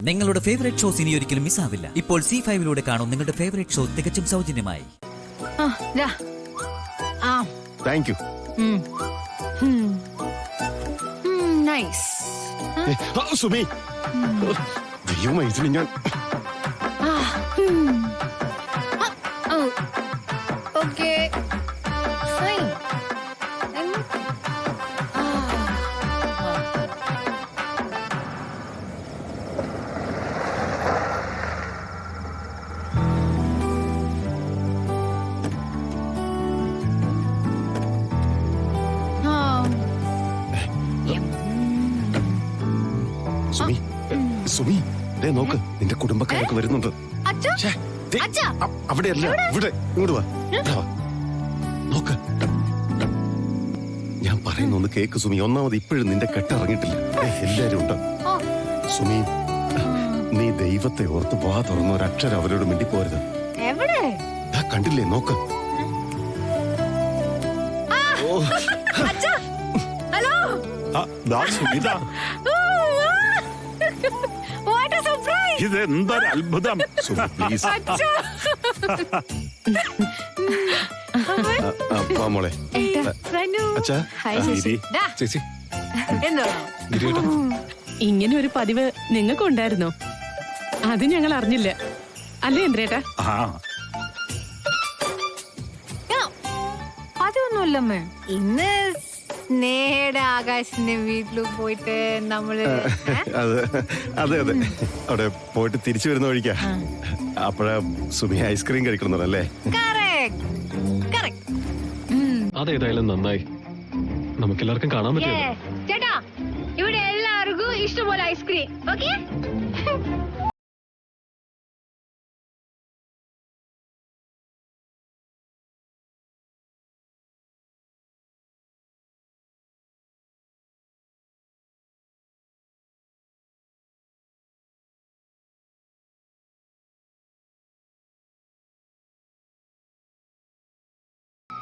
നിങ്ങളുടെ favourite shows ഇനി ഒരിക്കലും മിസ്സാവില്ല. ഇപ്പോൾ C5 കാണും നിങ്ങളുടെ ഫേവറേറ്റ് ഷോ തികച്ചും സൗജന്യമായി. Thank you. നൈസ്. സുമി, ദൈവമേ, ഇതിന് ഞാൻ ഓക്കേ ഫൈൻ. സുമി, സുമി, ദേ നോക്ക്, നിന്റെ കുടുംബക്കാരൊക്കെ വരുന്നുണ്ട്. അവിടെയല്ല, ഇവിടെ, ഇങ്ങോട്ട് വാ. നോക്ക്, ഞാൻ പറയുന്നൊന്ന് കേക്ക് സുമി. ഒന്നാമത് ഇപ്പോഴും നിന്റെ കെട്ടിറങ്ങിയിട്ടില്ല. എല്ലാരും ഉണ്ട്. സുമി, നീ ദൈവത്തെ ഓർത്ത് വാ തുറന്ന ഒരക്ഷരം അവരോട് മിണ്ടിപ്പോരുത്. കണ്ടില്ലേ, നോക്ക്. ഇതെന്തൊരു അത്ഭുതം. മോളെ, ചേച്ചി, ഇങ്ങനെ ഒരു പതിവ് നിങ്ങൾക്ക് ഉണ്ടായിരുന്നോ? അത് ഞങ്ങൾ അറിഞ്ഞില്ല, അല്ലേ ഇന്ദ്രേട്ടാ? അതൊന്നുമല്ലമ്മേ. ഇന്ന് നേരെ ആകാശിന്റെ വീട്ടിൽ പോയിട്ട് നമ്മള് അതെ അതെ അതെ, അവിടെ പോയിട്ട് തിരിച്ചു വരുന്ന വഴിക്കാ. അപ്പഴാ സുമി ഐസ്ക്രീം കഴിക്കണമെന്നല്ലേ? അതേതായാലും നന്നായി, നമുക്കെല്ലാവർക്കും കാണാൻ പറ്റില്ല. ചേട്ടാ, ഇവിടെ എല്ലാവർക്കും ഇഷ്ടംപോലെ ഐസ്ക്രീം. ഓക്കേ,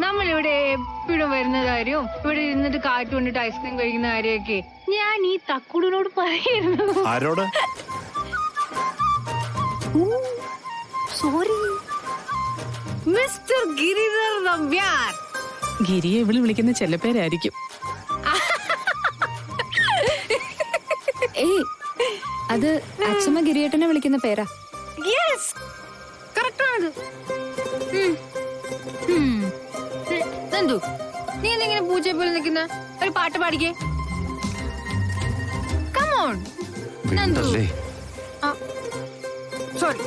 നമ്മളിവിടെ എപ്പോഴും വരുന്ന കാര്യവും ഇവിടെ ഇരുന്നിട്ട് കാറ്റ് കൊണ്ടിട്ട് ഐസ്ക്രീം കഴിക്കുന്ന കാര്യമൊക്കെ ഞാൻ ഈ തക്കുടിനോട് പറയായിരുന്നു. ആരോട്? Sorry, mister Giridhar Nambiar. ഗിരിയെ ഇവള് വിളിക്കുന്ന ചെല്ലപ്പേരായിരിക്കും. ഏയ്, അത് അച്ഛമ്മ ഗിരിയേട്ടനെ വിളിക്കുന്ന പേരാ. യെസ്, കറക്റ്റ് ആണ്. നന്ദു, നീ എന്തെങ്കിലും പൂച്ചയെ പോലെ നിൽക്കുന്ന ഒരു പാട്ട് പാടിക്കേ. Come on Nandu. സോറി,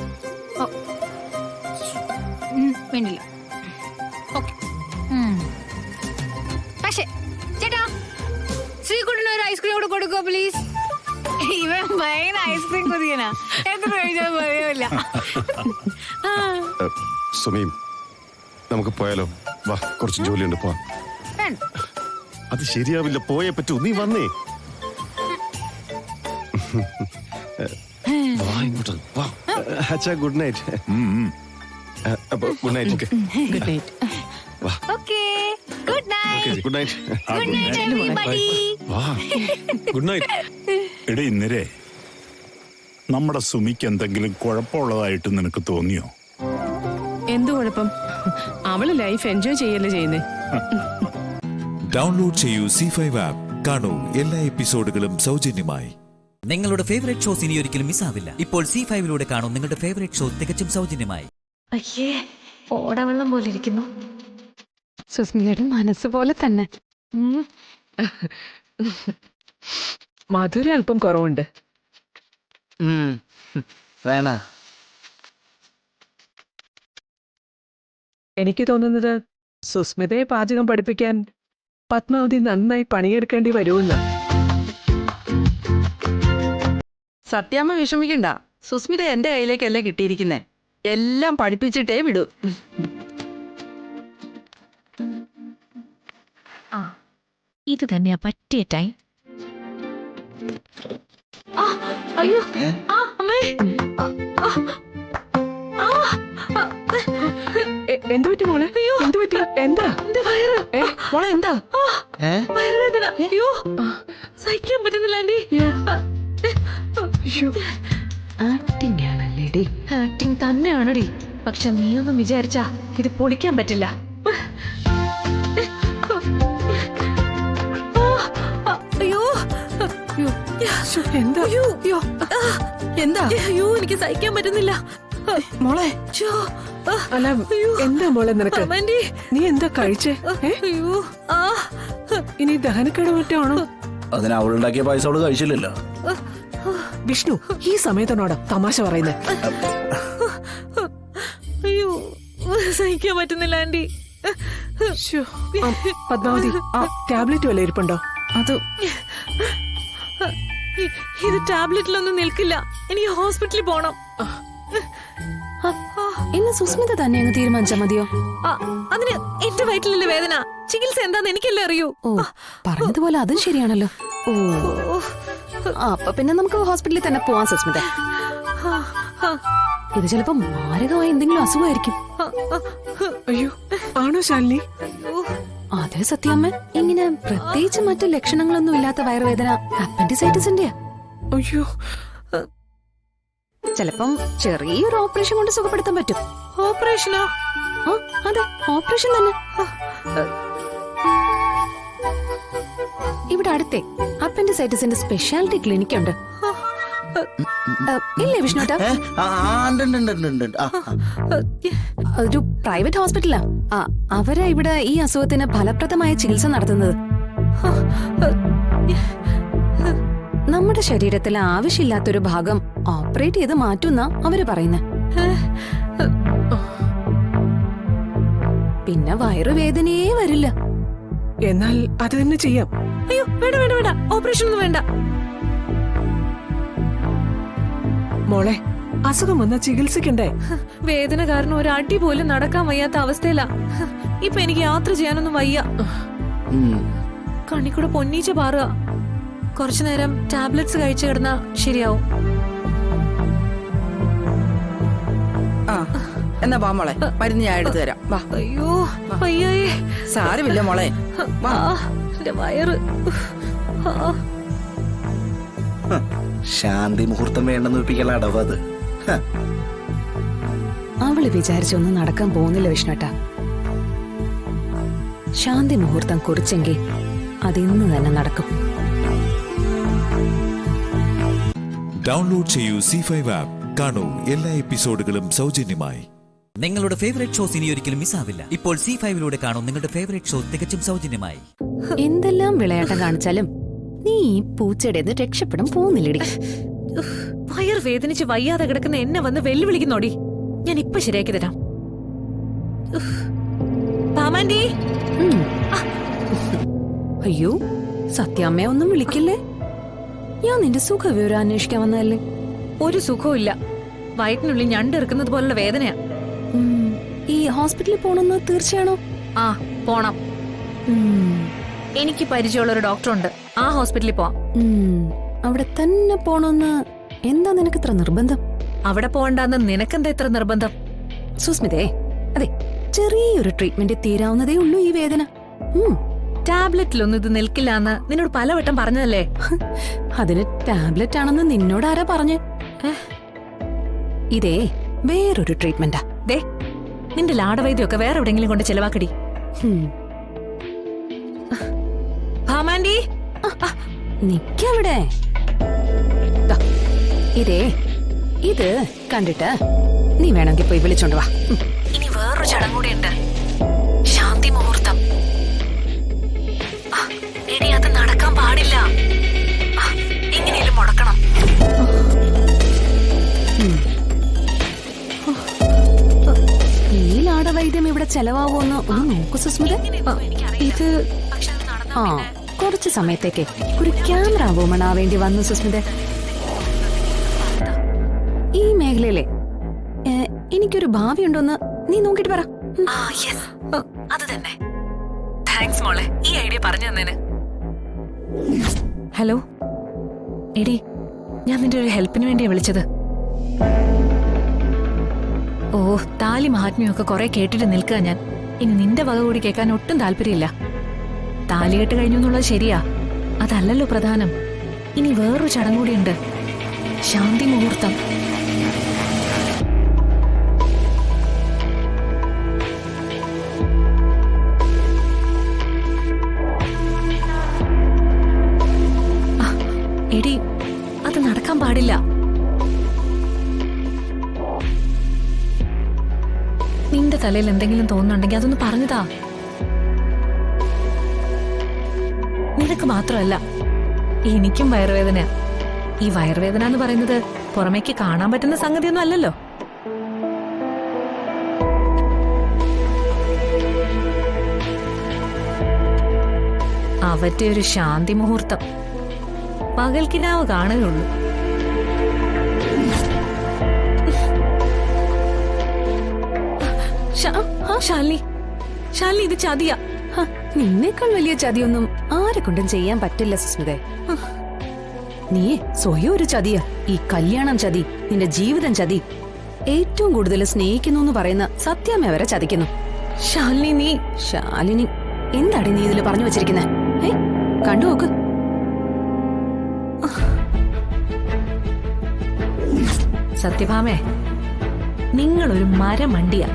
വേണ്ടില്ല. ഓക്കെ, പക്ഷേ ചേട്ടാ, ശ്രീകുട്ടന് ഒരു ഐസ്ക്രീം കൂടെ കൊടുക്കോ പ്ലീസ്. ഇവൻ ഭയങ്കര ഐസ്ക്രീം കൊതിയനാ, എത്ര കഴിച്ചാൽ പറയില്ല. സുമി, നമുക്ക് പോയാലോ? വാ, കുറച്ച് ജോലിയുണ്ട്, പോവാം. അത് ശരിയാവില്ല, പോയേ പറ്റൂ. നീ വന്നേ. വാ, ഇങ്ങോട്ട് വാ. അച്ഛാ, good night. Good night. Good night. വാ. Okay, good night. Good night. Good night everybody. വാ. Good night. എടേ ഇന്നലെ നമ്മുടെ സുമിക്ക് എന്തെങ്കിലും കുഴപ്പമുള്ളതായിട്ട് നിനക്ക് തോന്നിയോ? എന്തു കുഴപ്പം? അവള് ലൈഫ് എൻജോയ് ചെയ്യല്ലേ ചെയ്യുന്നേ. ഡൗൺലോഡ് ചെയ്യൂ C5 ആപ്പ്. കാണൂ എല്ലാ എപ്പിസോഡുകളും സൗജന്യമായി. നിങ്ങളുടെ ഫേവറേറ്റ് ഷോസ് ഇനി ഒരിക്കലും മിസ്സാവില്ല. ഇപ്പോൾ C5 കാണും നിങ്ങളുടെ ഫേവറേറ്റ് ഷോ തികച്ചും സൗജന്യമായി. അയ്യേ, ഓടവെള്ളം പോലെ ഇരിക്കുന്നു. സുസ്മിതയുടെ മനസ്സ് പോലെ തന്നെ. മധുര അല്പം കുറവുണ്ട്. വേണ, എനിക്ക് തോന്നുന്നത് സുസ്മിതയെ പാചകം പഠിപ്പിക്കാൻ പത്മാവതി നന്നായി പണിയെടുക്കേണ്ടി വരുമെന്ന്. സത്യാമ്മ വിഷമിക്കണ്ട. സുസ്മിത എന്റെ കയ്യിലേക്കല്ലേ കിട്ടിയിരിക്കുന്നേ. എല്ലാം പഠിപ്പിച്ചിട്ടേ വിടൂ. ഇത് തന്നെയാ പറ്റിയ ടൈം. അയ്യോ, അമ്മേ. എന്ത് പറ്റി മോളെ? എന്ത് പറ്റി? എന്താ മോളെ? എന്താ വയറുവേദന? അയ്യോ, സഹിക്കാൻ പറ്റുന്നില്ല ആന്റി. ആക്ടിങ് ആണല്ലേടി? ആക്ടിങ് തന്നെയാണടി. പക്ഷെ നീയൊന്നും വിചാരിച്ചാ ഇത് പൊളിക്കാൻ പറ്റില്ല. അയ്യോ എന്താ എന്താ? അയ്യോ എനിക്ക് സഹിക്കാൻ പറ്റുന്നില്ല മോളെ. അല്ല എന്താ മോളെ നിനക്ക്? നീ എന്താ കഴിച്ചേ? അയ്യോ ഇനി ദഹനക്കേട് മറ്റാണോ? അതിന് അവളുണ്ടാക്കിയ പായസം അവള് കഴിച്ചില്ലല്ലോ. വിഷ്ണു ഈ സമയത്തോടാ തമാശ പറയുന്നത്? അയ്യോ സഹിക്കാൻ പറ്റുന്നില്ല ആന്റി. പത്മാവതി ആ ടാബ്ലറ്റ് വല്ല ഇരിപ്പുണ്ടോ? അത് ഇത് ടാബ്ലറ്റിലൊന്നും നിൽക്കില്ല. എനിക്ക് ഹോസ്പിറ്റലിൽ പോണം. ഇന്ന് സുസ്മിത തന്നെ അങ്ങ് തീരുമാനിച്ചാ മതിയോ? അതിന് എന്റെ വയറ്റിലല്ലേ വേദന. ചികിത്സ എന്താന്ന് എനിക്കല്ലേ അറിയൂ. ഓ പറഞ്ഞതുപോലെ അതും ശരിയാണല്ലോ. ഓ അപ്പൊ പിന്നെ നമുക്ക് ഹോസ്പിറ്റലിൽ തന്നെ പോവാം സുസ്മിത. ഇത് ചിലപ്പോ മാരകമായ എന്തെങ്കിലും അസുഖമായിരിക്കും. അയ്യോ ആണോ ശാലിനി? അതെ സത്യാമ്മ, ഇങ്ങനെ പ്രത്യേകിച്ച് മറ്റു ലക്ഷണങ്ങളൊന്നും ഇല്ലാത്ത വയറുവേദന അപ്പൻഡിസൈറ്റിസിന്റെയാ. അയ്യോ ചിലപ്പം ചെറിയൊരു ഓപ്പറേഷൻ കൊണ്ട് സുഖപ്പെടുത്താൻ പറ്റും. ഓപ്പറേഷനോ? ആ അതെ ഓപ്പറേഷൻ തന്നെ. ഇവിടെ അടുത്തെ അപ്പൻഡിസൈറ്റിസിന്റെ സ്പെഷ്യാലിറ്റി ക്ലിനിക് ഉണ്ട്. ഇല്ലേ വിഷ്ണുട്ടാ? ഒരു പ്രൈവറ്റ് ഹോസ്പിറ്റലാ. അവരാ ഇവിടെ ഈ അസുഖത്തിന് ഫലപ്രദമായ ചികിത്സ നടത്തുന്നത്. നമ്മുടെ ശരീരത്തിലെ ആവശ്യമില്ലാത്തൊരു ഭാഗം ഓപ്പറേറ്റ് ചെയ്ത് മാറ്റുന്ന അവര് പറയുന്നത്. പിന്നെ വയറുവേദനയേ വരില്ല. എന്നാൽ അത് തന്നെ ചെയ്യാം. അയ്യോ വേണ്ട വേണ്ട വേണ്ട, ഓപ്പറേഷൻ ഒന്നും വേണ്ട. മോളെ അസുഖം വന്നാ ചികിത്സിക്കണ്ടേ? വേദന കാരണം ഒരു അടി പോലും നടക്കാൻ വയ്യാത്ത അവസ്ഥയിലാ. ഇപ്പൊ എനിക്ക് യാത്ര ചെയ്യാനൊന്നും വയ്യ. കണ്ണിക്കൂടെ പൊന്നീച്ച പാറുക. കുറച്ചു നേരം ടാബ്ലറ്റ്സ് കഴിച്ചു കിടന്നാ ശരിയാവും. എന്നാ വാ മോളെ, മരുന്ന് ഞാൻ എടുത്തു തരാം. വാ. അയ്യോ വയ്യേ. സാരമില്ല മോളെ. എന്റെ വയറ്. ശാന്തി മുഹൂർത്തം വേണ്ടെന്ന് വെപ്പിക്കല അടവത്. അവള് വിചാരിച്ചൊന്നും നടക്കാൻ പോകുന്നില്ല വിഷ്ണുട്ട. ശാന്തി മുഹൂർത്തം കുറിച്ചെങ്കിൽ അതിന്ന് തന്നെ നടക്കും. ഡൗൺലോഡ് ചെയ്യൂ C5 ആപ്പ്. കാണൂ എല്ലാ എപ്പിസോഡുകളും സൗജന്യമായി. നിങ്ങളുടെ ഫേവറേറ്റ് ഷോസ് ഇനി ഒരിക്കലും മിസ്സാവില്ല. ഇപ്പോൾ C5 കാണൂ നിങ്ങളുടെ ഫേവറേറ്റ് ഷോ തികച്ചും സൗജന്യമായി. എന്തെല്ലാം വിളയാട്ടം കാണിച്ചാലും നീ ഈ പൂച്ചയുടെ രക്ഷപ്പെടാൻ പോകുന്നില്ലടി. വയർ വേദനിച്ച് വയ്യാതെ കിടക്കുന്ന എന്നെ വന്ന് വെല്ലുവിളിക്കുന്നോടി. ഞാൻ ഇപ്പൊ ശരിയാക്കി തരാം. പാമാൻഡി. അയ്യോ സത്യാമ്മയെ ഒന്നും വിളിക്കില്ലേ? ഞാൻ നിന്റെ സുഖവിവരം അന്വേഷിക്കാൻ വന്നതല്ലേ. ഒരു സുഖവും ഇല്ല. വയറ്റിനുള്ളിൽ ഞണ്ടിറക്കുന്നത് പോലുള്ള വേദനയാ. ഈ ഹോസ്പിറ്റലിൽ പോണെന്ന് തീർച്ചയാണോ? ആ പോണം. എനിക്ക് പരിചയമുള്ള ഒരു ഡോക്ടറുണ്ട്. ആ ഹോസ്പിറ്റലിൽ പോവാം. അവിടെ തന്നെ പോണോന്ന് എന്താ നിനക്ക് ഇത്ര നിർബന്ധം? അവിടെ പോകണ്ടെന്ന് നിനക്കെന്താ ഇത്ര നിർബന്ധം? സുസ്മിതേ, അതെ ചെറിയൊരു ട്രീറ്റ്മെന്റ് തീരാവുന്നതേ ഉള്ളൂ ഈ വേദന. ടാബ്ലറ്റിലൊന്നും ഇത് നിൽക്കില്ല എന്ന് നിന്നോട് പലവട്ടം പറഞ്ഞതല്ലേ. അതിന് ടാബ്ലറ്റ് ആണെന്ന് നിന്നോട് ആരാ പറഞ്ഞ്? ഇതേ വേറൊരു ട്രീറ്റ്മെന്റാ. ദേ നിന്റെ ലാടവൈദ്യമൊക്കെ വേറെ എവിടെങ്കിലും കൊണ്ട് ചെലവാക്കടി. ഭാമാൻഡി നിക്കവിടെ. ഇതേ ഇത് കണ്ടിട്ട് നീ വേണമെങ്കിൽ പോയി വിളിച്ചോണ്ട് വാ. ഇനി വേറൊരു ചടങ്ങ് കൂടി ഉണ്ട്. ശാന്തി മുഹൂർത്തം. എടി അത് നടക്കാൻ പാടില്ല. എങ്ങനെയും മുടക്കണം. ഈ ലാടവൈദ്യം ഇവിടെ ചെലവാകുമെന്ന് ഒന്ന് നോക്കൂ സുസ്മിത. ഇത് കുറച്ച് സമയത്തേക്ക് ഒരു ക്യാമറ വുമൺ ആവേണ്ടി വന്നു സുസ്മിത. ഈ മേഖലയിലെ എനിക്കൊരു ഭാവി ഉണ്ടോന്ന് നീ നോക്കിട്ട് പറ. അത് തന്നെ. താങ്ക്സ് മോളെ, ഈ ഐഡിയ പറഞ്ഞു തന്നേന്. ഹലോ എടി, ഞാൻ നിന്റെ ഒരു ഹെൽപ്പിന് വേണ്ടിയാ വിളിച്ചത്. ഓ താലി മഹാത്മ്യമൊക്കെ കുറെ കേട്ടിട്ട് നിൽക്കുക ഞാൻ. ഇനി നിന്റെ വക കൂടി കേൾക്കാൻ ഒട്ടും താല്പര്യമില്ല. താലി കെട്ട് കഴിഞ്ഞു എന്നുള്ളത് ശരിയാ, അതല്ലല്ലോ പ്രധാനം. ഇനി വേറൊരു ചടങ്ങ് കൂടിയുണ്ട്. ശാന്തി മുഹൂർത്തം. തലയിൽ എന്തെങ്കിലും തോന്നുന്നുണ്ടെങ്കിൽ അതൊന്ന് പറഞ്ഞതാ. നിനക്ക് മാത്രമല്ല, എനിക്കും വയറുവേദന. ഈ വയറുവേദന എന്ന് പറയുന്നത് പുറമേക്ക് കാണാൻ പറ്റുന്ന സംഗതിയൊന്നും അല്ലല്ലോ. അവറ്റ ഒരു ശാന്തി മുഹൂർത്തം പകൽക്കിനാവ് കാണുകയുള്ളൂ. ശാലിനി, ഇത് ചതിയാ. നിന്നേക്കാൾ വലിയ ചതിയൊന്നും ആരെ കൊണ്ടും ചെയ്യാൻ പറ്റില്ല സുസ്മിതേ. നീ സ്വയം ഒരു ചതിയാ. ഈ കല്യാണം ചതി, നിന്റെ ജീവിതം ചതി. ഏറ്റവും കൂടുതൽ സ്നേഹിക്കുന്നു എന്ന് പറയുന്ന സത്യാമ്മ വരെ ചതിക്കുന്നു. ശാലിനി എന്താടി നീ ഇതിൽ പറഞ്ഞു വെച്ചിരിക്കുന്നെ? കണ്ടു നോക്ക്. സത്യഭാമേ, നിങ്ങളൊരു മരമണ്ടിയാ.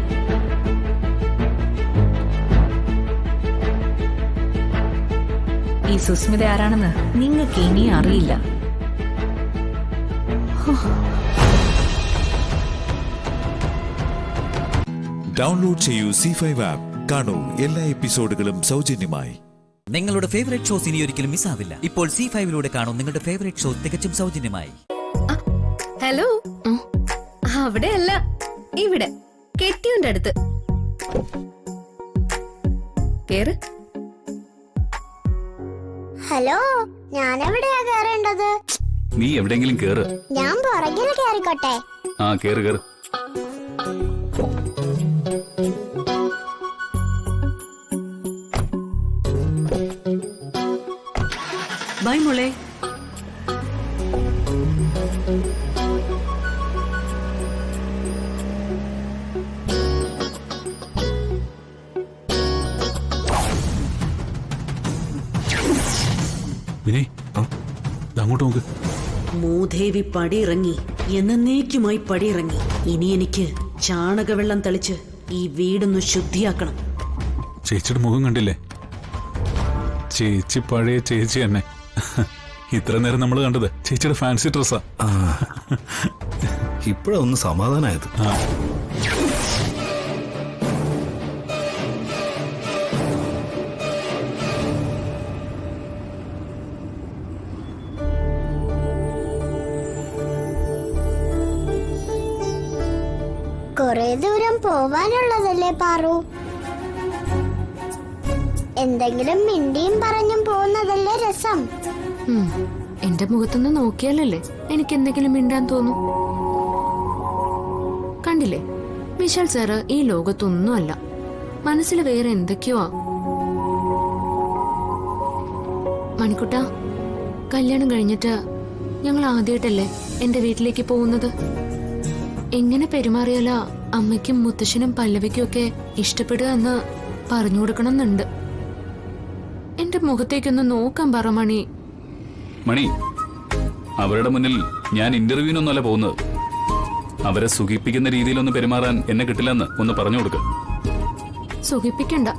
ഈ സുസ്മിത ആരാണെന്ന് നിങ്ങൾക്ക് ഇനി അറിയില്ല. ഡൗൺലോഡ് ചെയ്യൂ C5 ആപ്പ്. കാണൂ എല്ലാ എപ്പിസോഡുകളും സൗജന്യമായി. നിങ്ങളുടെ ഫേവറേറ്റ് ഷോസ് ഇനി ഒരിക്കലും മിസ്സാവില്ല. ഇപ്പോൾ C5ലൂടെ കാണും നിങ്ങളുടെ ഫേവറേറ്റ് ഷോ തികച്ചും സൗജന്യമായി. ഹലോ, അവിടെ അല്ല, ഇവിടെ കെട്ടിയുണ്ട് അടുത്ത്. കേറ്. ഹലോ, ഞാൻ എവിടെയാ കേറേണ്ടത്? നീ എവിടെയെങ്കിലും കേറ്. ഞാൻ പുറകിൽ കേറിക്കോട്ടെ? ആ കേറ് കേറ്. ബൈ മോളെ. വിനയ്, അങ്ങോട്ട് നോക്ക്. മൂദേവി പടിയിറങ്ങി, എന്നേക്കുമായി പടിയിറങ്ങി. ഇനി എനിക്ക് ചാണകവെള്ളം തളിച്ച് ഈ വീടൊന്ന് ശുദ്ധിയാക്കണം. ചേച്ചിയുടെ മുഖം കണ്ടില്ലേ? ചേച്ചി പഴയ ചേച്ചി തന്നെ. ഇത്ര നേരം നമ്മൾ കണ്ടത് ചേച്ചിയുടെ ഫാൻസി ഡ്രസ്സാ. ഇപ്പോഴൊന്ന് സമാധാനായത്. കൊറേ ദൂരം പോവാനുള്ളതല്ലേ പാറു? എന്തെങ്കിലും മിണ്ടിയും പറഞ്ഞും പോകുന്നതല്ലേ രസം. എന്റെ മുഖത്തൊന്ന് നോക്കിയാലല്ലേ എനിക്ക് എന്തെങ്കിലും മിണ്ടാൻ തോന്നും. കണ്ടില്ലേ, വിശാൽ സാറ് ഈ ലോകത്തൊന്നുമല്ല, മനസ്സിൽ വേറെ എന്തൊക്കെയോ. മണിക്കുട്ട, കല്യാണം കഴിഞ്ഞിട്ട് ഞങ്ങൾ ആദ്യമായിട്ടല്ലേ എന്റെ വീട്ടിലേക്ക് പോകുന്നത്. എങ്ങനെ പെരുമാറിയാലാ അമ്മയ്ക്കും മുത്തശ്ശനും പല്ലവിക്കും ഒക്കെ ഇഷ്ടപ്പെടുക എന്ന് പറഞ്ഞു കൊടുക്കണമെന്നുണ്ട്. എന്റെ മുഖത്തേക്കൊന്ന് നോക്കാൻ പറ മണി. മണി, അവരുടെ മുന്നിൽ ഞാൻ ഇന്റർവ്യൂവിനൊന്നുമല്ല പോകുന്നത്. അവരെ സുഖിപ്പിക്കുന്ന രീതിയിലൊന്നും പെരുമാറാൻ എന്നെ കിട്ടില്ലെന്ന് ഒന്ന് പറഞ്ഞു കൊടുക്ക. സുഖിപ്പിക്കണ്ട,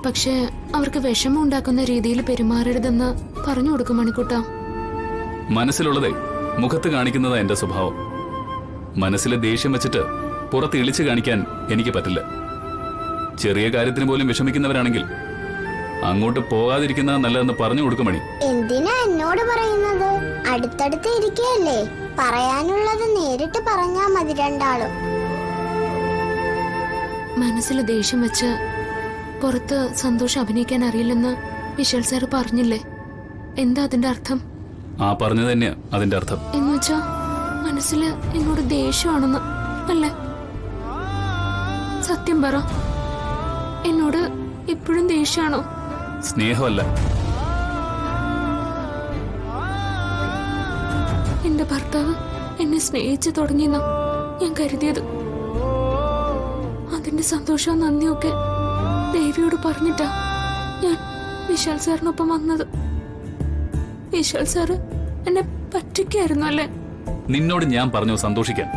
പക്ഷെ അവർക്ക് വിഷമം ഉണ്ടാക്കുന്ന രീതിയിൽ പെരുമാറരുതെന്ന് പറഞ്ഞു കൊടുക്കും മണിക്കുട്ട. മനസ്സിലുള്ളതേ മുഖത്ത് കാണിക്കുന്നതാ എന്റെ സ്വഭാവം. മനസ്സിലെ ദേഷ്യം വെച്ചിട്ട് പുറത്ത് ഇളിച്ചു കാണിക്കാൻ എനിക്ക് പറ്റില്ല. ചെറിയ കാര്യത്തിന് പോലും വിഷമിക്കുന്നവരാണെങ്കിൽ അങ്ങോട്ട് പോകാതിരിക്കുന്ന നല്ലതെന്ന് പറഞ്ഞു കൊടുക്കും മണി. എന്തിനാ എന്നോട് പറയുന്നത്? അടുത്തടുത്ത് ഇരിക്കുകയല്ലേ, പറയാനുള്ളത് നേരിട്ട് പറഞ്ഞാ മതി രണ്ടാളും. മനസ്സിൽ ദേഷ്യം വെച്ച് പുറത്ത് സന്തോഷം അഭിനയിക്കാൻ അറിയില്ലെന്ന് വിശാൽ സാറ് പറഞ്ഞില്ലേ? എന്താ അതിന്റെ അർത്ഥം? ആ പറഞ്ഞു തന്നെയാ അതിന്റെ അർത്ഥം. എന്നുവെച്ചാ മനസ്സില് എന്നോട് ദേഷ്യമാണെന്ന് അല്ലേ? സത്യം പറ, എന്നോട് ഇപ്പോഴും ദേഷ്യമാണോ? സ്നേഹമല്ല. എന്റെ ഭർത്താവ് എന്നെ സ്നേഹിച്ചു തുടങ്ങിയെന്ന ഞാൻ കരുതിയത്. അതിന്റെ സന്തോഷവും നന്ദിയൊക്കെ ദേവിയോട് പറഞ്ഞിട്ടാ ഞാൻ വിശാൽ സാറിനൊപ്പം വന്നത്. വിശാൽ സാറ് എന്നെ പറ്റിക്കായിരുന്നു അല്ലേ? നിന്നോട് ഞാൻ പറഞ്ഞു സന്തോഷിക്കാൻ.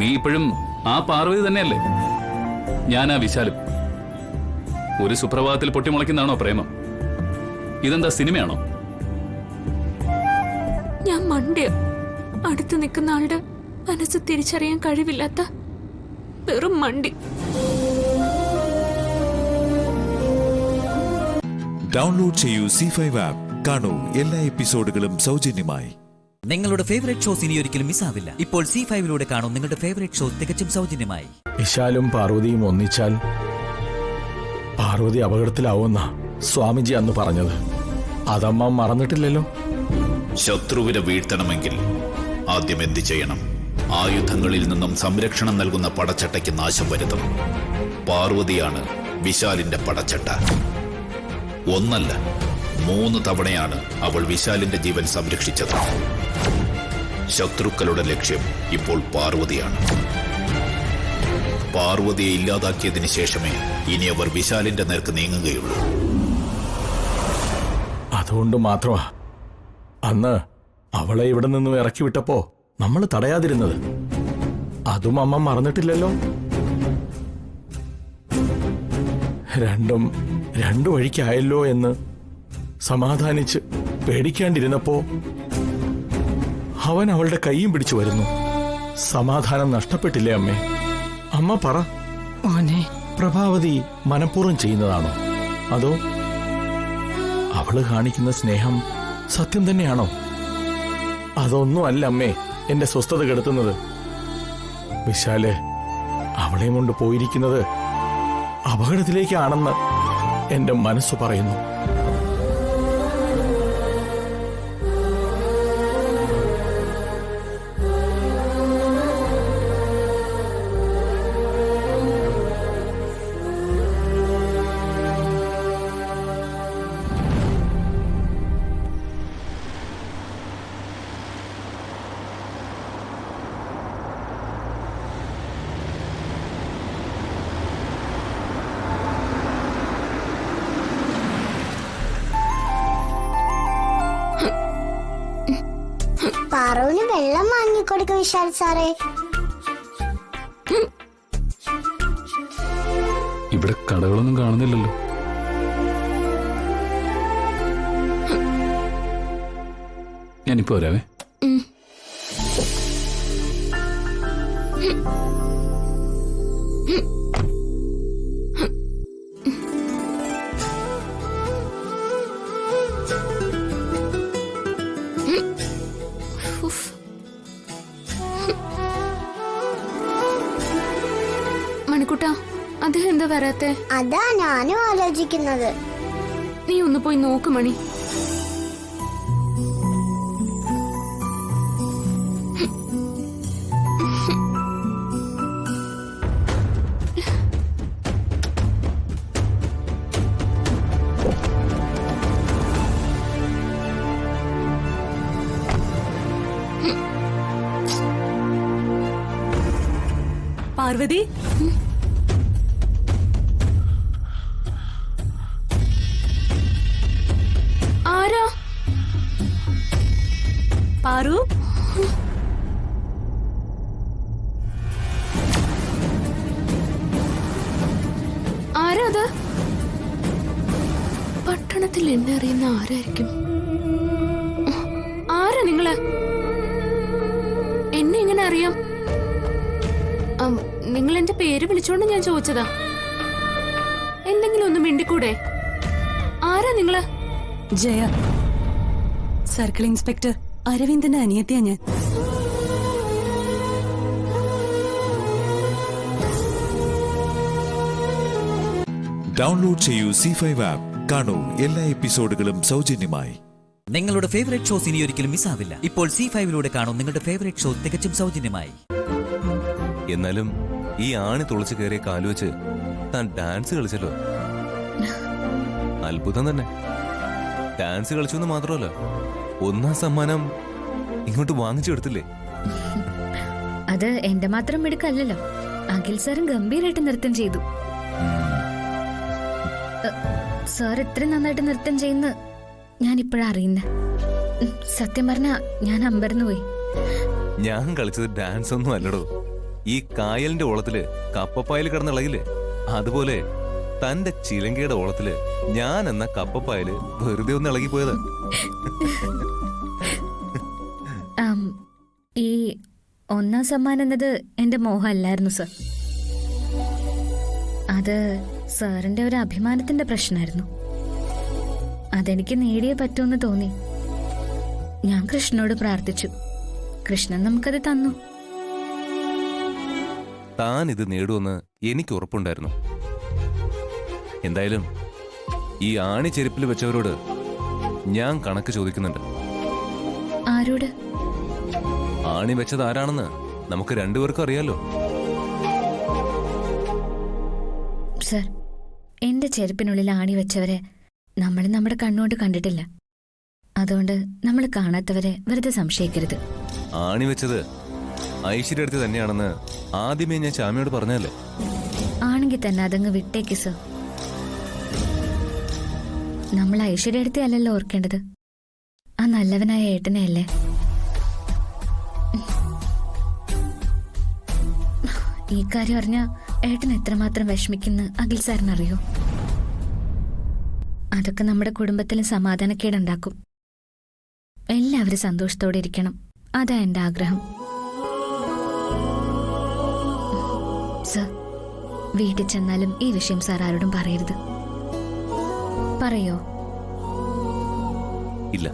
നീ ഇപ്പോഴും ആ പാർവതി തന്നെയല്ലേ? ഞാനാ വിശാലും. ഒരു സുപ്രഭാതത്തിൽ പൊട്ടിമുളയ്ക്കുന്നതാണോ പ്രേമം? ഇതെന്താ സിനിമയാണോ? ഞാൻ മണ്ടിയ അടുത്ത് നിൽക്കുന്ന ആളുടെ മനസ്സ് തിരിച്ചറിയാൻ കഴിവില്ലാത്ത വെറും മണ്ടി. ഡൗൺലോഡ് ചെയ്യൂ C5 ആപ്പ്. കാണൂ എല്ലാ എപ്പിസോഡുകളും സൗജന്യമായി. നിങ്ങളുടെ ഫേവറേറ്റ് ഷോസ് ഇനി ഒരിക്കലും മിസ്സാവില്ല. ഇപ്പോൾ C5ലൂടെ കാണും നിങ്ങളുടെ ഫേവറേറ്റ് ഷോ തികച്ചും സൗജന്യമായി. വിശാലും പാർവതിയും ഒന്നിച്ചാൽ പാർവതി അപകടത്തിലാവുമെന്ന സ്വാമിജി അന്ന് പറഞ്ഞത്. അതമ്മ മറന്നിട്ടില്ലല്ലോ. ശത്രുവിനെ വീഴ്ത്തണമെങ്കിൽ ആദ്യം എന്ത് ചെയ്യണം? ആയുധങ്ങളിൽ നിന്നും സംരക്ഷണം നൽകുന്ന പടച്ചട്ടയ്ക്ക് നാശം വരുത്തണം. പാർവതിയാണ് വിശാലിന്റെ പടച്ചട്ട. ഒന്നല്ല 3 തവണയാണ് അവൾ വിശാലിന്റെ ജീവൻ സംരക്ഷിച്ചത്. ശത്രുക്കളുടെ ലക്ഷ്യം ഇപ്പോൾ പാർവതിയാണ്. പാർവതിയെ ഇല്ലാതാക്കിയതിന് ശേഷമേ ഇനി അവർ വിശാലിന്റെ നേർക്ക് നീങ്ങുകയുള്ളൂ. അതുകൊണ്ട് മാത്രമാ അന്ന് അവളെ ഇവിടെ നിന്നും ഇറക്കി വിട്ടപ്പോ നമ്മൾ തടയാതിരുന്നത്. അതും അമ്മ മറന്നിട്ടില്ലല്ലോ. രണ്ടും രണ്ടു വഴിക്കായല്ലോ എന്ന് സമാധാനിച്ച് പേടിക്കാണ്ടിരുന്നപ്പോ അവൻ അവളുടെ കൈയും പിടിച്ചു വരുന്നു. സമാധാനം നഷ്ടപ്പെട്ടില്ലേ അമ്മേ? അമ്മ പറ, പ്രഭാവതി മനഃപൂർവ്വം ചെയ്യുന്നതാണോ, അതോ അവള് കാണിക്കുന്ന സ്നേഹം സത്യം തന്നെയാണോ? അതൊന്നും അല്ല അമ്മേ എന്റെ സ്വസ്ഥത കെടുത്തുന്നത്. വിശാല് അവളെയും കൊണ്ട് പോയിരിക്കുന്നത് അപകടത്തിലേക്കാണെന്ന് എന്റെ മനസ്സ് പറയുന്നു. പാറുവിന് വെള്ളം വാങ്ങിക്കൊടുക്ക വിശാൽ സാറേ. ഇവിടെ കടകളൊന്നും കാണുന്നില്ലല്ലോ. ഞാനിപ്പോ വരാവേ. മണിക്കുട്ടാ, അദ്ദേഹം എന്താ വരാത്തെ? അതാ ഞാനും ആലോചിക്കുന്നത്. നീ ഒന്ന് പോയി നോക്ക് മണി. പാർവതി, ആരാ? പാറു, ആരാ അത്? പട്ടണത്തിൽ എന്നെ അറിയുന്ന ആരായിരിക്കും? ആരാ നിങ്ങള്? എന്നെ എങ്ങനെ അറിയാം? നിങ്ങൾ എന്റെ പേര് വിളിച്ചോണ്ട് ഞാൻ ചോദിച്ചതാ. എന്തെങ്കിലും ഒന്ന് മിണ്ടിക്കൂടെ? ആരാ നിങ്ങള്? ജയ, സർക്കിൾ ഇൻസ്പെക്ടർ അരവിന്ദന്റെ അനിയത്തിയാ ഞാൻ. ഡൗൺലോഡ് ചെയ്യൂ C5 ആപ്പ്. കാണൂ എല്ലാ എപ്പിസോഡുകളും സൗജന്യമായി. നിങ്ങളുടെ ഫേവറേറ്റ് ഷോസ് ഇനി ഒരിക്കലും മിസ്സാവില്ല. ഇപ്പോൾ C5ലൂടെ കാണും നിങ്ങളുടെ ഫേവറേറ്റ് ഷോ തികച്ചും സൗജന്യമായി. എന്നാലും ഈ ആണി തുളച്ചു കയറിയ കാലുവെച്ച് താൻ ഡാൻസ് കളിച്ചല്ലോ. അത്ഭുതം തന്നെ. ഡാൻസ് കളിച്ചു എന്ന് മാത്രമല്ല, 1ാം സമ്മാനം ഇങ്ങോട്ട് വാങ്ങിച്ചു കൊടുത്തില്ലേ? അത് എന്റെ മാത്രം മിടുക്കല്ലല്ലോ. അഖിൽ സാറും ഗംഭീരായിട്ട് നൃത്തം ചെയ്തു. സാർ ഇത്ര നന്നായിട്ട് നൃത്തം ചെയ്യുന്ന ഞാൻ ഇപ്പോഴാ അറിയുന്ന. സത്യം പറഞ്ഞ ഞാൻ അമ്പരന്ന് പോയി. ഞാൻ കളിച്ചത് ഡാൻസ് ഒന്നും അല്ലടോ. ഈ കായലിന്റെ ഓളത്തില് കപ്പപ്പായൽ കിടന്നിളകില്ലേ, അതുപോലെ തന്റെ ചിലങ്കയുടെ ഓളത്തില് ഞാൻ എന്ന കപ്പപ്പായല് വെറുതെ ഒന്ന് ഇളകിപ്പോയത്. ഈ 1ാം സമ്മാനം എന്നത് എന്റെ മോഹമല്ലായിരുന്നു സർ. അത് സാറിന്റെ ഒരു അഭിമാനത്തിന്റെ പ്രശ്നമായിരുന്നു. അതെനിക്ക് നേടിയേ പറ്റുമെന്ന് തോന്നി. ഞാൻ കൃഷ്ണനോട് പ്രാർത്ഥിച്ചു. കൃഷ്ണൻ നമുക്കത് തന്നു. താൻ ഇത് നേടുമെന്ന് എനിക്ക് ഉറപ്പുണ്ടായിരുന്നു. എന്തായാലും ഈ ആണി ചെരുപ്പിൽ വെച്ചവരോട് ഞാൻ കണക്ക് ചോദിക്കുന്നുണ്ട്. ആരോട്? ആണി വെച്ചത് ആരാണെന്ന് നമുക്ക് രണ്ടുപേർക്കും അറിയാലോ. സർ, എന്റെ ചെരുപ്പിനുള്ളിൽ ആണി വെച്ചവരെ നമ്മൾ നമ്മുടെ കണ്ണുകൊണ്ട് കണ്ടിട്ടില്ല. അതുകൊണ്ട് നമ്മൾ കാണാത്തവരെ വെറുതെ സംശയിക്കരുത്. ആണി വെച്ചത് ഐശ്വര്യ അടുത്ത് തന്നെയാണെന്ന് ആദ്യമേ ഞാൻ ശ്യാമയോട് പറഞ്ഞല്ലേ. ആണെങ്കിൽ തന്നെ അതങ്ങ് വിട്ടേക്ക് സർ. നമ്മൾ ഐശ്വര്യ അടുത്തേ അല്ലല്ലോ ഓർക്കേണ്ടത്, ആ നല്ലവനായ ഏട്ടനെ അല്ലേ. ഈ കാര്യം അറിഞ്ഞ ഏട്ടൻ എത്രമാത്രം വിഷമിക്കുന്ന അഖിൽ സാറിനറിയോ? അതൊക്കെ നമ്മുടെ കുടുംബത്തിലും സമാധാനക്കേടുണ്ടാക്കും. എല്ലാവരും സന്തോഷത്തോടെ ഇരിക്കണം, അതാ എന്റെ ആഗ്രഹം. സർ, വീട്ടിൽ ചെന്നാലും ഈ വിഷയം സാർ ആരോടും പറയരുത്. പറയോ? ഇല്ല.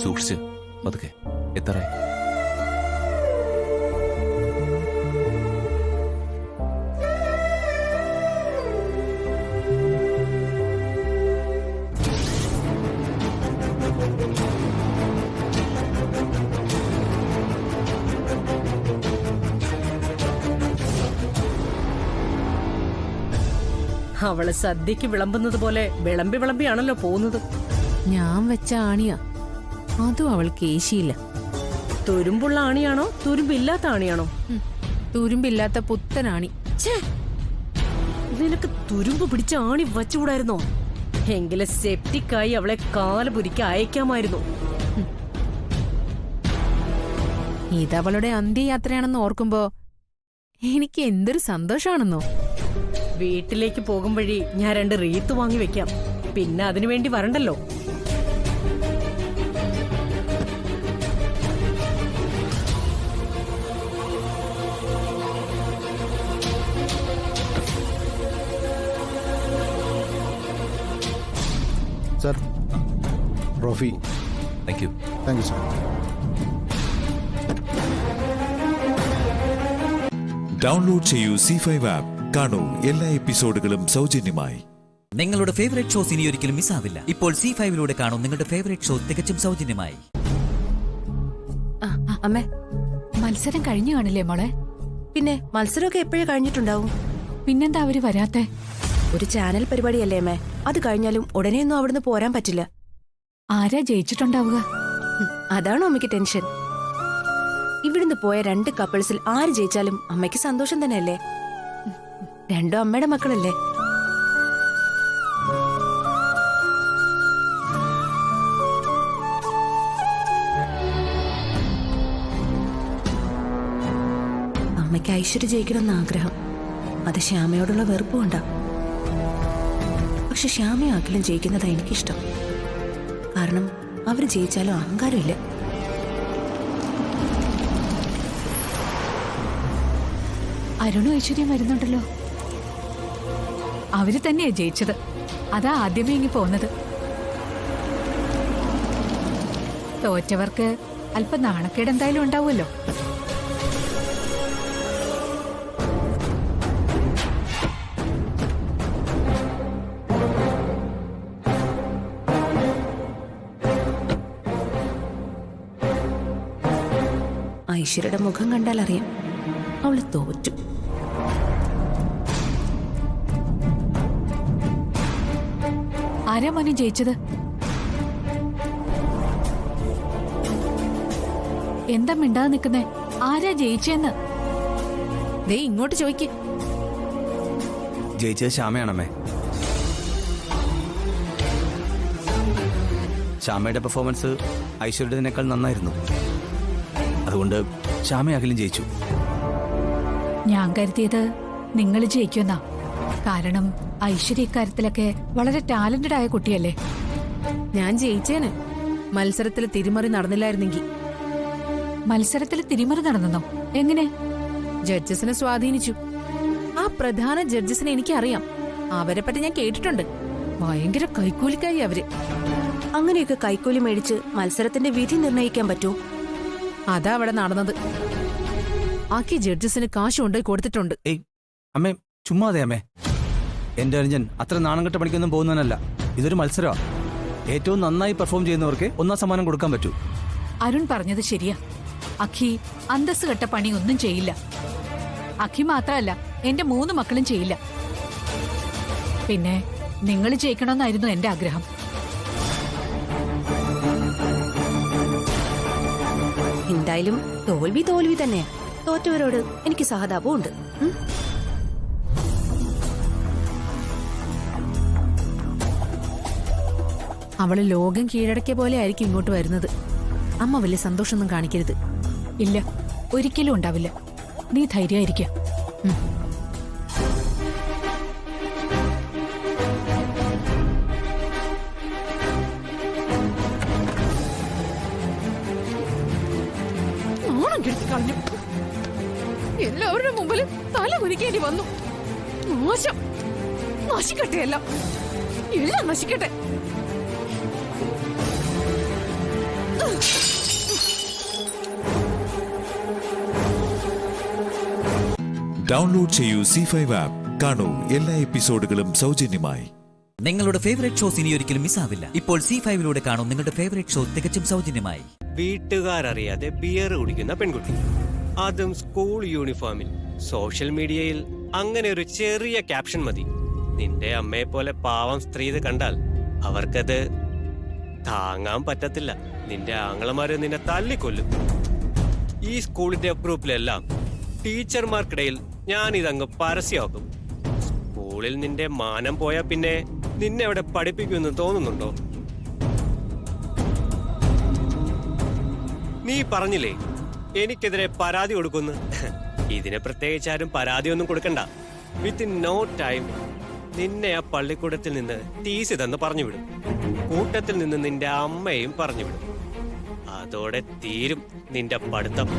സൂക്ഷിച്ച് പതുക്കെ. എത്രയായി? അവള് സദ്യക്ക് വിളമ്പുന്നത് പോലെ വിളമ്പി വിളമ്പിയാണല്ലോ പോകുന്നത്. ഞാൻ വെച്ച ആണിയാ, അതും അവൾക്ക് ഏശിയില്ല. തുരുമ്പുള്ള ആണിയാണോ തുരുമ്പില്ലാത്ത ആണിയാണോ? തുരുമ്പില്ലാത്ത പുത്തനാണി. നിനക്ക് തുരുമ്പ് പിടിച്ച ആണി വച്ചുകൂടായിരുന്നോ? എങ്കിലും സെപ്റ്റിക്കായി അവളെ കാലുപുരിക്ക് അയക്കാമായിരുന്നു. ഇതവളുടെ അന്ത്യയാത്രയാണെന്ന് ഓർക്കുമ്പോ എനിക്ക് എന്തൊരു സന്തോഷാണെന്നോ. വീട്ടിലേക്ക് പോകും വഴി ഞാൻ 2 റീത്ത് വാങ്ങി വെക്കാം, പിന്നെ അതിനു വേണ്ടി വരണ്ടല്ലോ. Sir, trophy. Thank you. Thank you sir. Download ചെയ്യൂ C5 ആപ്പ്. കാണൂ എല്ലാ എപ്പിസോഡുകളും സൗജന്യമായി. നിങ്ങളുടെ ഫേവറേറ്റ് ഷോസ് ഇനി ഒരിക്കലും മിസ്സാവില്ല. ഇപ്പോൾ C5ലൂടെ കാണൂ നിങ്ങളുടെ ഫേവറേറ്റ് ഷോ തികച്ചും സൗജന്യമായി. അമ്മേ, മത്സരം കഴിഞ്ഞു കാണില്ലേ മോളെ? പിന്നെ മത്സരമൊക്കെ എപ്പോഴേ കഴിഞ്ഞിട്ടുണ്ടാവും. പിന്നെന്താ അവര് വരാത്തെ? ഒരു ചാനൽ പരിപാടിയല്ലേ അമ്മേ, അത് കഴിഞ്ഞാലും ഉടനെയൊന്നും അവിടുന്ന് പോരാൻ പറ്റില്ല. ആരാ ജയിച്ചിട്ടുണ്ടാവുക? അതാണോ അമ്മയ്ക്ക് ടെൻഷൻ? ഇവിടുന്ന് പോയ 2 കപ്പിൾസിൽ ആര് ജയിച്ചാലും അമ്മയ്ക്ക് സന്തോഷം തന്നെയല്ലേ. 2 അമ്മയുടെ മക്കളല്ലേ. അമ്മയ്ക്ക് ഐശ്വര്യ ജയിക്കണമെന്ന് ആഗ്രഹം. അത് ശ്യാമയോടുള്ള വെറുപ്പ് കൊണ്ടാ. പക്ഷെ ശ്യാമയും അഖിലും ജയിക്കുന്നതാ എനിക്കിഷ്ടം. കാരണം അവര് ജയിച്ചാലും അഹങ്കാരമില്ല. അരുണും ഐശ്വര്യം വരുന്നുണ്ടല്ലോ. അവര് തന്നെയാ ജയിച്ചത്, അതാ ആദ്യമേ ഇങ്ങി പോന്നത്. തോറ്റവർക്ക് അല്പം നാണക്കേട് എന്തായാലും ഉണ്ടാവുമല്ലോ. ഐശ്വര്യയുടെ മുഖം കണ്ടാൽ അറിയാം അവള് തോറ്റു. ആരാ മോനെ ജയിച്ചത്? എന്താ മിണ്ടാതെ നിൽക്കുന്നേ? ആരാ ജയിച്ചെന്ന് ദേ ഇങ്ങോട്ട് ചോദിക്ക്. ജയിച്ചത് ശ്യാമയാണമ്മേ. ശ്യാമയുടെ പെർഫോമൻസ് ഐശ്വര്യത്തിനേക്കാൾ നന്നായിരുന്നു. അതുകൊണ്ട് ശ്യാമ അഖിലും ജയിച്ചു. ഞാൻ കരുതിയത് നിങ്ങൾ ജയിക്കുമെന്നാ. കാരണം ഐശ്വര്യ ഇക്കാര്യത്തിലൊക്കെ വളരെ ടാലന്റഡ് ആയ കുട്ടിയല്ലേ. ഞാൻ ജയിച്ചേന്. മത്സരത്തിൽ തിരിമറി നടന്നില്ലായിരുന്നെങ്കിൽ. മത്സരത്തിൽ തിരിമറി നടന്നോ? എങ്ങനെ? ജഡ്ജസിനെ സ്വാധീനിച്ചു. ആ പ്രധാന ജഡ്ജസിനെ എനിക്കറിയാം. അവരെ പറ്റി ഞാൻ കേട്ടിട്ടുണ്ട്. ഭയങ്കര കൈക്കൂലിക്കാരി അവര്. അങ്ങനെയൊക്കെ കൈക്കൂലി മേടിച്ച് മത്സരത്തിന്റെ വിധി നിർണ്ണയിക്കാൻ പറ്റൂ? അതാ അവിടെ നടന്നത്. ആക്കി ജഡ്ജസിന് കാശ് കൊണ്ടുപോയി കൊടുത്തിട്ടുണ്ട്. ഏയ് അമ്മേ, ചുമ്മാതെ അമ്മേ. എന്റെ അനുജൻ അത്ര നാണം കെട്ട പണിക്കൊന്നും പോകുന്നവനല്ല. ഇതൊരു മത്സരമാണ്. ഏറ്റവും നന്നായി പെർഫോം ചെയ്യുന്നവർക്ക് ഒന്നാം സമ്മാനം കൊടുക്കാൻ പറ്റൂ. അരുൺ പറഞ്ഞത് ശരിയാ. അഖി അന്തസ് കെട്ട പണി ഒന്നും ചെയ്യില്ല. അഖി മാത്രമല്ല, എന്റെ 3 മക്കളും ചെയ്യില്ല. പിന്നെ നിങ്ങൾ ജയിക്കണമെന്നായിരുന്നു എന്റെ ആഗ്രഹം. എന്തായാലും തോൽവി തോൽവി തന്നെയാ. തോറ്റവരോട് എനിക്ക് സഹതാപവും ഉണ്ട്. അവള് ലോകം കീഴടക്കിയ പോലെ ആയിരിക്കും ഇങ്ങോട്ട് വരുന്നത്. അമ്മ വലിയ സന്തോഷമൊന്നും കാണിക്കരുത്. ഇല്ല, ഒരിക്കലും ഉണ്ടാവില്ല. നീ ധൈര്യമായിരിക്കുക. ഓണം കെടുത്തി കളഞ്ഞു. എല്ലാവരുടെ മുമ്പിലും തല കുനിക്കേണ്ടി വന്നു. മോശം. നശിക്കട്ടെ എല്ലാം. എല്ലാം നശിക്കട്ടെ. ഡൗൺലോഡ് ചെയ്യൂ C5 ആപ്പ്. കാണൂ എല്ലാ എപ്പിസോഡുകളും സൗജന്യമായി. നിങ്ങളുടെ ഫേവറേറ്റ് ഷോസ് ഇനി ഒരിക്കലും മിസ്സാവില്ല. ഇപ്പോൾ C5ലൂടെ കാണും നിങ്ങളുടെ ഫേവറേറ്റ് ഷോ തികച്ചും സൗജന്യമായി. വീട്ടുകാരറിയാതെ ബിയർ കുടിക്കുന്ന പെൺകുട്ടി, അതും സ്കൂൾ യൂണിഫോമിൽ. സോഷ്യൽ മീഡിയയിൽ അങ്ങനെ ഒരു ചെറിയ ക്യാപ്ഷൻ മതി. നിന്റെ അമ്മയെ പോലെ പാവം സ്ത്രീ ഇത് കണ്ടാൽ അവർക്കത് താങ്ങാൻ പറ്റത്തില്ല. നിന്റെ ആങ്ങളമാര് നിന്നെ തല്ലിക്കൊല്ലും. ഈ സ്കൂളിന്റെ ഗ്രൂപ്പിലെല്ലാം ടീച്ചർമാർക്കിടയിൽ ഞാൻ ഇതങ്ങ് പരസ്യമാക്കും. സ്കൂളിൽ നിന്റെ മാനം പോയാൽ പിന്നെ നിന്നെ അവിടെ പഠിപ്പിക്കുമെന്ന് തോന്നുന്നുണ്ടോ? നീ പറഞ്ഞില്ലേ എനിക്കെതിരെ പരാതി കൊടുക്കുന്നു. ഇതിന് പ്രത്യേകിച്ച് ആരും പരാതിയൊന്നും കൊടുക്കണ്ട. വിത്തിൻ നോ ടൈം നിന്നെ ആ പള്ളിക്കൂടത്തിൽ നിന്ന് ടീസി തന്ന് പറഞ്ഞുവിടും. കൂട്ടത്തിൽ നിന്ന് നിന്റെ അമ്മയും പറഞ്ഞുവിടും. അതോടെ തീരും നിന്റെ പഠിത്തം.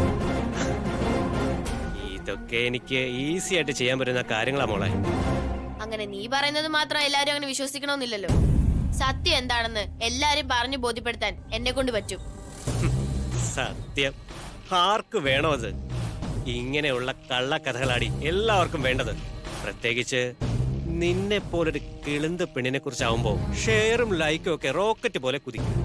ഇതൊക്കെ എനിക്ക് ഈസി ആയിട്ട് ചെയ്യാൻ പറ്റുന്ന കാര്യങ്ങളാ മോളെ. അങ്ങനെ നീ പറയുന്നത് മാത്രം എല്ലാരും അങ്ങനെ വിശ്വസിക്കണമെന്നില്ലല്ലോ. സത്യം എന്താണെന്ന് എല്ലാരും പറഞ്ഞു ബോധ്യപ്പെടുത്താൻ എന്നെ കൊണ്ട് പറ്റും. സത്യം ആർക്ക് വേണോ അത്? ഇങ്ങനെയുള്ള കള്ളക്കഥകളാടി എല്ലാവർക്കും വേണ്ടത്. പ്രത്യേകിച്ച് നിന്നെ പോലൊരു കിളുന്ത് പെണ്ണിനെ കുറിച്ചാവുമ്പോ ഷെയറും ലൈക്കും ഒക്കെ റോക്കറ്റ് പോലെ കുതിക്കും.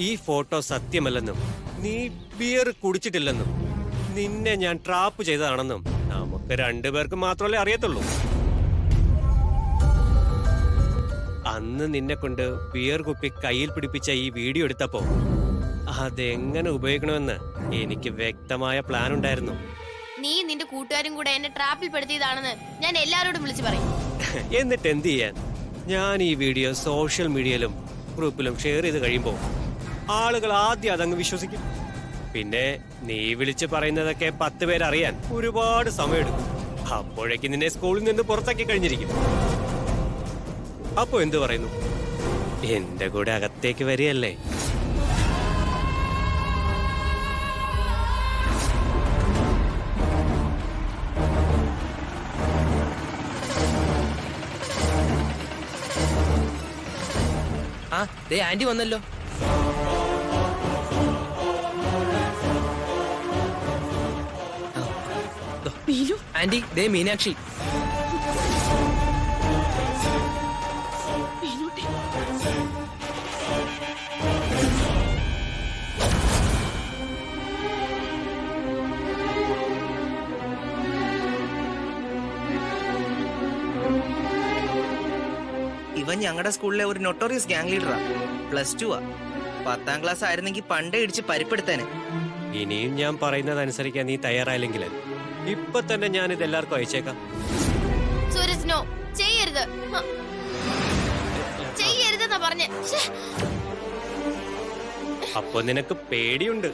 ഈ ഫോട്ടോ സത്യമല്ലെന്നും നീ ബിയർ കുടിച്ചിട്ടില്ലെന്നും നിന്നെ ഞാൻ ട്രാപ്പ് ചെയ്തതാണെന്നും നമുക്ക് രണ്ടുപേർക്ക് മാത്രമല്ലേ അറിയത്തുള്ളൂ. അന്ന് നിന്നെ കൊണ്ട് ബിയർ കുപ്പി കയ്യിൽ പിടിപ്പിച്ച ഈ വീഡിയോ എടുത്തപ്പോ അതെങ്ങനെ ഉപയോഗിക്കണമെന്ന് എനിക്ക് വ്യക്തമായ പ്ലാൻ ഉണ്ടായിരുന്നു. നീ നിന്റെ കൂട്ടുകാരും കൂടെ എന്നെ ട്രാപ്പിൽ പെടുത്തിയതാണെന്ന് ഞാൻ എല്ലാരോടും വിളിച്ചു പറയും. എന്നിട്ട് എന്ത് ചെയ്യാൻ? ഞാൻ ഈ വീഡിയോ സോഷ്യൽ മീഡിയയിലും ഗ്രൂപ്പിലും ഷെയർ ചെയ്ത് കഴിയുമ്പോൾ ആളുകൾ ആദ്യം അതങ്ങ് വിശ്വസിക്കും. പിന്നെ നീ വിളിച്ച് പറയുന്നതൊക്കെ 10 പേരറിയാൻ ഒരുപാട് സമയമെടുക്കും. അപ്പോഴേക്ക് നിന്നെ സ്കൂളിൽ നിന്ന് പുറത്താക്കി കഴിഞ്ഞിരിക്കും. അപ്പൊ എന്തു പറയുന്നു? എന്റെ കൂടെ അകത്തേക്ക് വരികയല്ലേ? ആന്റി വന്നല്ലോ. ആന്റി, ദേ മീനാക്ഷി. ഇവൻ ഞങ്ങളുടെ സ്കൂളിലെ ഒരു നൊട്ടോറിയസ് ഗ്യാങ് ലീഡറാ. +2 ആ. 10ാം ക്ലാസ് ആയിരുന്നെങ്കിൽ പണ്ടേ ഇടിച്ച് പരിപ്പെടുത്തേനെ. ഇനിയും ഞാൻ പറയുന്നത് അനുസരിക്കാൻ നീ തയ്യാറായില്ലെങ്കിൽ ഇപ്പൊ തന്നെ ഞാൻ ഇത് എല്ലാവർക്കും അയച്ചേക്കാം. സൂരജ്, നോ, ചെയ്യരുത്. ചെയ്യരുതെന്നാ പറഞ്ഞേ. അപ്പൊ നിനക്ക് പേടിയുണ്ട്.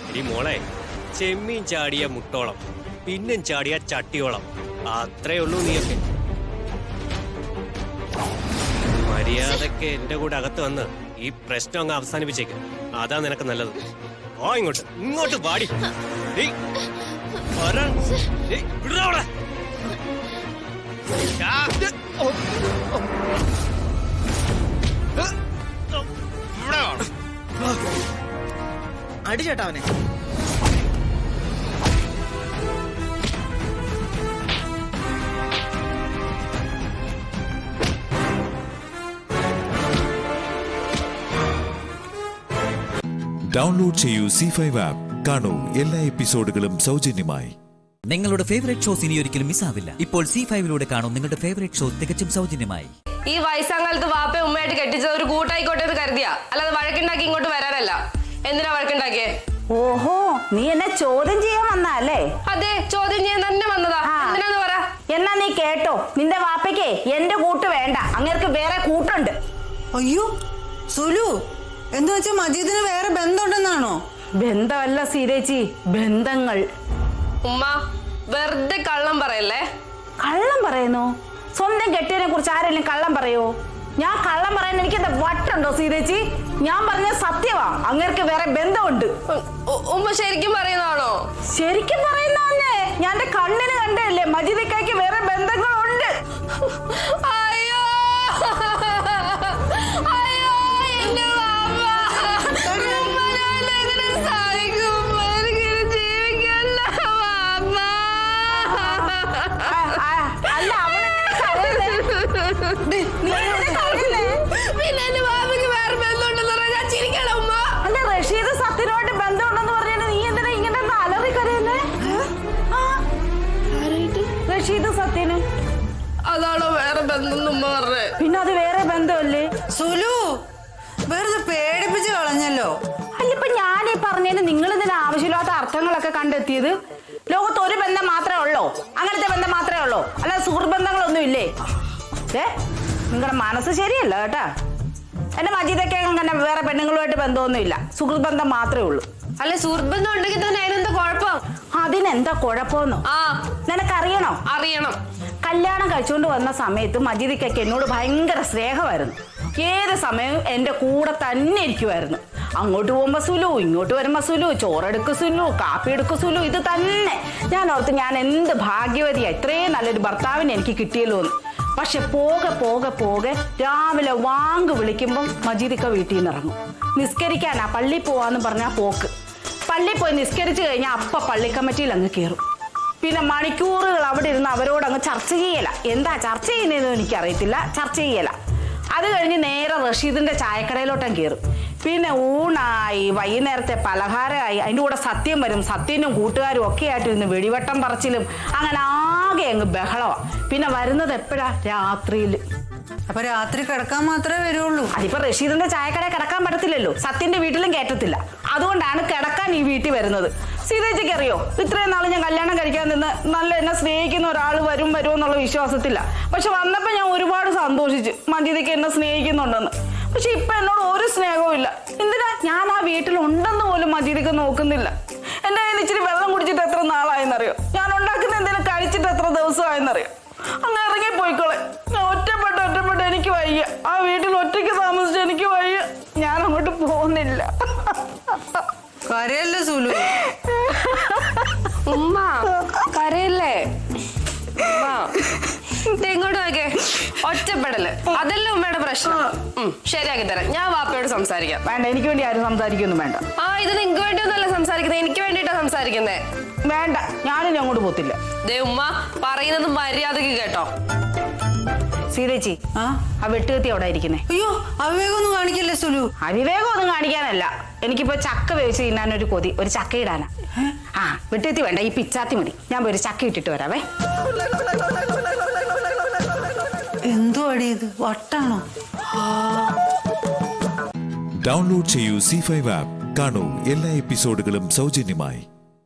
ഇനി മോളെ, ചെമ്മീൻ ചാടിയ മുട്ടോളം, പിന്നും ചാടിയ ചട്ടിയോളം. അത്രേ ഉള്ളൂ നീയൊക്കെ. മര്യാദക്ക് എന്റെ കൂടെ അകത്ത് വന്ന് ഈ പ്രശ്നം അങ്ങ് അവസാനിപ്പിച്ചേക്ക്. അതാ നിനക്ക് നല്ലത്. ഓ ഇങ്ങോട്ട് വാടി. അടിച്ചേട്ടാ അവനെ. ഡൗൺലോഡ് ചെയ്യൂ C5 ആപ്പ്. കാണൂ എല്ലാ എപ്പിസോഡുകളും സൗജന്യമായി. നിങ്ങളുടെ ഫേവറേറ്റ് ഷോസ് ഇനി ഒരിക്കലും മിസ്സാവില്ല. ഇപ്പോൾ C5ലൂടെ കാണും നിങ്ങളുടെ ഫേവറേറ്റ് ഷോ തികച്ചും സൗജന്യമായി. ഈ വയസ്സാങ്കാലത്ത് വാപ്പ ഉമ്മയായിട്ട് കെട്ടിച്ചത് ഒരു കൂട്ടായിക്കോട്ടെ എന്ന് കരുതിയാ, അല്ലാതെ വഴക്കുണ്ടാക്കി ഇങ്ങോട്ട് വരാനല്ല. എന്തിനാ വഴക്കുണ്ടാക്കിയേ? ഓഹോ, നീ എന്നെ ചോദ്യം ചെയ്യാൻ വന്നല്ലേ? അതെ, ചോദ്യം ചെയ്യാൻ തന്നെ വന്നതാ. എന്തിനാന്ന് പറ. എന്നാ നീ കേട്ടോ, നിന്റെ വാപ്പയ്ക്ക് എന്റെ കൂട്ട് വേണ്ട, അങ്ങേർക്ക് വേറെ കൂട്ടുണ്ട്. അയ്യോ സുലു, എന്ന് വെച്ചാൽ മജീദിന് വേറെ ബന്ധമുണ്ടെന്നാണോ? ബന്ധമല്ല സീരേച്ചി, ബന്ധങ്ങൾ. ഉമ്മ വെറുതെ കള്ളം പറയല്ലേ. കള്ളം പറയുന്നു? സ്വന്തം കെട്ടിയതിനെ കുറിച്ച് ആരെങ്കിലും കള്ളം പറയോ? ഞാൻ കള്ളം പറയാൻ എനിക്ക് എന്താ വട്ടുണ്ടോ സീതേച്ചി? ഞാൻ പറഞ്ഞ സത്യവാ, അങ്ങേർക്ക് വേറെ ബന്ധമുണ്ട്. ഉമ്മ ശരിക്കും പറയുന്നതാണോ? ശരിക്കും പറയുന്നേ, ഞാൻ എന്റെ കണ്ണിന് കണ്ടല്ലേ മജീദിക്കായ്ക്ക് വേറെ ബന്ധങ്ങളുണ്ട്. അയ്യോ അയ്യോ, എന്റെ റഷീദ് സത്യനോട്ട് ബന്ധമുണ്ടെന്ന് പറഞ്ഞാൽ നീ എന്തിനാ ഇങ്ങനെ അലറി കരയുന്നേ? റഷീദ് സത്യന് അതാണോ വേറെ ബന്ധം ഉമ്മ പറഞ്ഞേ? പിന്നെ അത് വേറെ ബന്ധമല്ലേ സുലു? വെറുതെ പേടിപ്പിച്ച് കളഞ്ഞല്ലോ. അല്ലിപ്പൊ ഞാനീ പറഞ്ഞതിന് നിങ്ങൾ ഇതിന് ആവശ്യമില്ലാത്ത അർത്ഥങ്ങളൊക്കെ കണ്ടെത്തിയത്. ലോകത്ത് ഒരു ബന്ധം മാത്രമേ ഉള്ളൂ, അങ്ങനത്തെ ബന്ധം മാത്രമേ ഉള്ളൂ, അല്ലാതെ സുഹൃത്ത് ബന്ധങ്ങളൊന്നും ഇല്ലേ? നിങ്ങളുടെ മനസ്സ് ശരിയല്ല കേട്ടാ. എന്റെ മജീദൊക്കെ അങ്ങനെ വേറെ പെണ്ണുങ്ങളുമായിട്ട് ബന്ധമൊന്നുമില്ല, സുഹൃത്ത് ബന്ധം മാത്രമേ ഉള്ളൂ. അല്ലെ സുഹൃത്ത് ബന്ധം ഉണ്ടെങ്കിൽ തന്നെ അതിനെന്താ കുഴപ്പം? അതിനെന്താ കുഴപ്പമെന്നോ? നിനക്കറിയണോ? അറിയണം. കല്യാണം കഴിച്ചുകൊണ്ട് വന്ന സമയത്ത് മജീദിക്കൊക്കെ എന്നോട് ഭയങ്കര സ്നേഹമായിരുന്നു. ഏത് സമയവും എന്റെ കൂടെ തന്നെ ഇരിക്കുമായിരുന്നു. അങ്ങോട്ട് പോകുമ്പോ സുലു, ഇങ്ങോട്ട് വരുമ്പോ സുലു, ചോറെടുക്കു സുലു, കാപ്പി എടുക്കു സുലു, ഇത് തന്നെ. ഞാൻ ഓർത്ത് ഞാൻ എന്ത് ഭാഗ്യവതിയാ, ഇത്രയും നല്ലൊരു ഭർത്താവിനെ എനിക്ക് കിട്ടിയല്ലോ എന്ന്. പക്ഷെ പോകെ പോകെ പോകെ രാവിലെ വാങ്ക് വിളിക്കുമ്പം മജീദിക്ക വീട്ടിൽ നിന്ന് ഇറങ്ങും. നിസ്കരിക്കാനാ പള്ളി പോവാന്ന് പറഞ്ഞാ പോക്ക്. പള്ളി പോയി നിസ്കരിച്ചു കഴിഞ്ഞാൽ അപ്പ പള്ളി കമ്മിറ്റിയിൽ അങ്ങ് കയറും. പിന്നെ മണിക്കൂറുകൾ അവിടെ ഇരുന്ന് അവരോട് അങ്ങ് ചർച്ച ചെയ്യല. എന്താ ചർച്ച ചെയ്യുന്നതെന്ന് എനിക്കറിയത്തില്ല, ചർച്ച ചെയ്യല. അത് കഴിഞ്ഞ് നേരെ റഷീദിന്റെ ചായക്കടയിലോട്ടം കയറും. പിന്നെ ഊണായി, വൈകുന്നേരത്തെ പലഹാരമായി, അതിൻ്റെ കൂടെ സത്യം വരും. സത്യനും കൂട്ടുകാരും ഒക്കെ ആയിട്ടിരുന്ന് വെടിവട്ടം പറച്ചിലും അങ്ങനെ ആകെ അങ്ങ് ബഹളമാണ്. പിന്നെ വരുന്നത് എപ്പോഴാ? രാത്രിയിൽ. അപ്പൊ രാത്രി കിടക്കാൻ മാത്രമേ വരുള്ളൂ. അതിപ്പോ റഷീദിന്റെ ചായക്കടയിൽ കിടക്കാൻ പറ്റത്തില്ലല്ലോ, സത്യന്റെ വീട്ടിലും കയറ്റത്തില്ല. അതുകൊണ്ടാണ് കിടക്കാൻ ഈ വീട്ടിൽ വരുന്നത്. സീതേച്ചിക്ക് അറിയോ, ഇത്രയും നാൾ ഞാൻ കല്യാണം കഴിക്കാൻ നിന്ന് നല്ല എന്നെ സ്നേഹിക്കുന്ന ഒരാൾ വരും എന്നുള്ള വിശ്വാസത്തില്ല. പക്ഷെ വന്നപ്പോ ഞാൻ ഒരുപാട് സന്തോഷിച്ചു, മജീദിക്ക് എന്നെ സ്നേഹിക്കുന്നുണ്ടെന്ന്. പക്ഷെ ഇപ്പൊ എന്നോട് ഒരു സ്നേഹവും ഇല്ല. എന്തിനാ? ഞാൻ ആ വീട്ടിലുണ്ടെന്ന് പോലും മജീദിക്ക് നോക്കുന്നില്ല. എന്റെ കയ്യിൽ ഇച്ചിരി വെള്ളം കുടിച്ചിട്ട് എത്ര നാളായെന്നറിയോ? ഞാൻ ഉണ്ടാക്കുന്ന എന്തെങ്കിലും കഴിച്ചിട്ട് എത്ര ദിവസമായെന്നറിയോ? അങ്ങ് ഇറങ്ങിപ്പോയിക്കോളെ. ഞാൻ ഒറ്റപ്പെട്ട് എനിക്ക് വയ്യ. ആ വീട്ടിൽ ഒറ്റയ്ക്ക് താമസിച്ച് എനിക്ക് വയ്യ. ഞാൻ അങ്ങോട്ട് പോകുന്നില്ല. കരയല്ലേ സുലു? ഉമ്മ കരയല്ലേ? ഇങ്ങോട്ട് നോക്കേ, ഒറ്റപ്പെടല് അതല്ലേ ഉമ്മയുടെ പ്രശ്നം. ശരിയാക്കി തരാം, ഞാൻ വാപ്പയോട് സംസാരിക്കാം. വേണ്ട, എനിക്ക് വേണ്ടി ആരും സംസാരിക്കൊന്നും വേണ്ട. ഇത് നിങ്ങൾക്ക് വേണ്ടി ഒന്നല്ല സംസാരിക്കുന്നത്, എനിക്ക് വേണ്ടിയിട്ടാ സംസാരിക്കുന്നേ. വേണ്ട, ഞാനും അങ്ങോട്ട് പോത്തില്ല. ദേ ഉമ്മ പറയുന്നത് മര്യാദക്ക് കേട്ടോ. സീതേച്ചി, ആ വെട്ടുകത്തി അവിടെ ഇരിക്കുന്നേ. അയ്യോ, അവിവേകം ഒന്നും കാണിക്കല്ലേ സുലു? അവിവേകം ഒന്നും കാണിക്കാനല്ല, എനിക്കിപ്പോ ചക്ക വേവിച്ച് തിന്നാനൊരു കൊതി, ഒരു ചക്ക ഇടാനാ. വെട്ടുകത്തി വേണ്ട, ഈ പിച്ചാത്തി മതി. ഞാൻ പോയി ഒരു ചക്ക ഇട്ടിട്ട് വരാവേ. എന്തോ അടി ഇത്, വട്ടാണോ? ഡൗൺലോഡ് ചെയ്യൂ C5 ആപ്പ്. കാണൂ എല്ലാ എപ്പിസോഡുകളും സൗജന്യമായി.